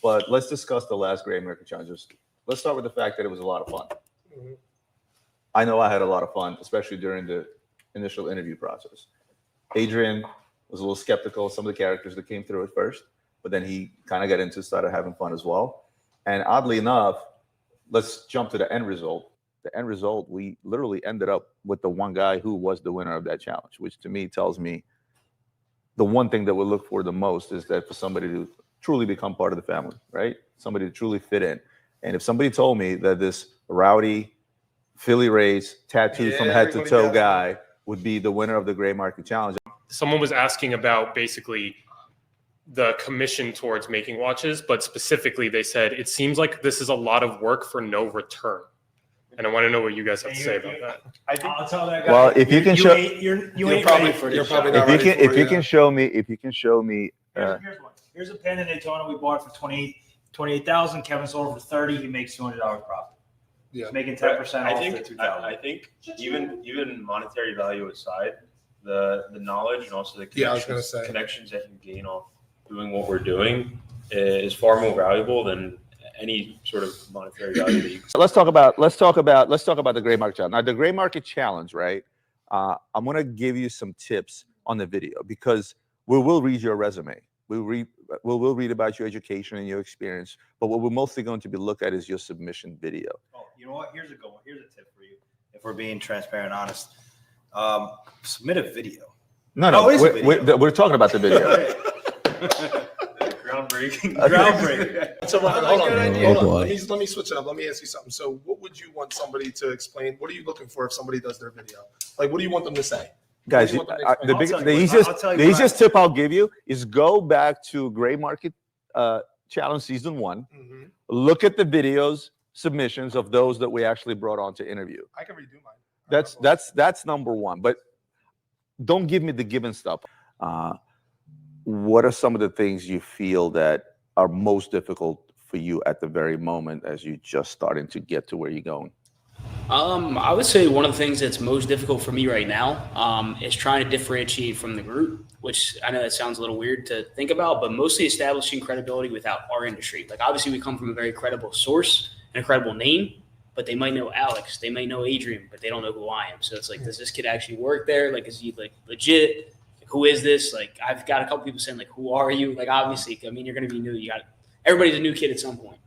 But let's discuss the last Great American Challenge. Let's start with the fact that it was a lot of fun. Mm-hmm. I know I had a lot of fun, especially during the initial interview process. Adrian was a little skeptical of some of the characters that came through at first, but then he kind of got into, started having fun as well. And oddly enough, let's jump to the end result. The end result, we literally ended up with the one guy who was the winner of that challenge, which to me tells me the one thing that we look for the most is that for somebody to truly become part of the family, right? Somebody to truly fit in. And if somebody told me that this rowdy, Philly raised, tattooed from head to toe guy would be the winner of the Great Market Challenge. Someone was asking about basically the commission towards making watches, but specifically they said, it seems like this is a lot of work for no return. And I want to know what you guys have to say about that. I think I'll tell that guy. Well, if you can show, you're probably not if you can show me, here's a pen in Daytona we bought for 28,000. Kevin sold it for 30. He makes $200 profit. Yeah, he's making 10% off. I think even monetary value aside, the knowledge and also the connections that you gain off doing what we're doing is far more valuable than any sort of monetary value that you can. Let's talk about the Great Market Challenge. Now, the Great Market Challenge, right? I'm going to give you some tips on the video because we will read your resume. We'll read about your education and your experience, but what we're mostly going to be look at is your submission video. Oh, you know what? Here's a good one. Here's a tip for you. If we're being transparent and honest, submit a video. No, we're talking about the video. Groundbreaking. So hold on. Let me switch it up. Let me ask you something. So what would you want somebody to explain? What are you looking for if somebody does their video? Like, what do you want them to say? Guys, the easiest tip I'll give you is go back to Great Market Challenge Season 1. Mm-hmm. Look at the videos, submissions of those that we actually brought on to interview. I can redo mine. That's number one. But don't give me the given stuff. What are some of the things you feel that are most difficult for you at the very moment as you're just starting to get to where you're going? I would say one of the things that's most difficult for me right now is trying to differentiate from the group, which I know that sounds a little weird to think about, but mostly establishing credibility without our industry. Like, obviously we come from a very credible source and a credible name, but they might know Alex, they might know Adrian, but they don't know who I am. So it's like, does this kid actually work there? Like, is he like legit? Like, who is this? Like, I've got a couple people saying like, who are you? Like, obviously, I mean, you're going to be new. Everybody's a new kid at some point.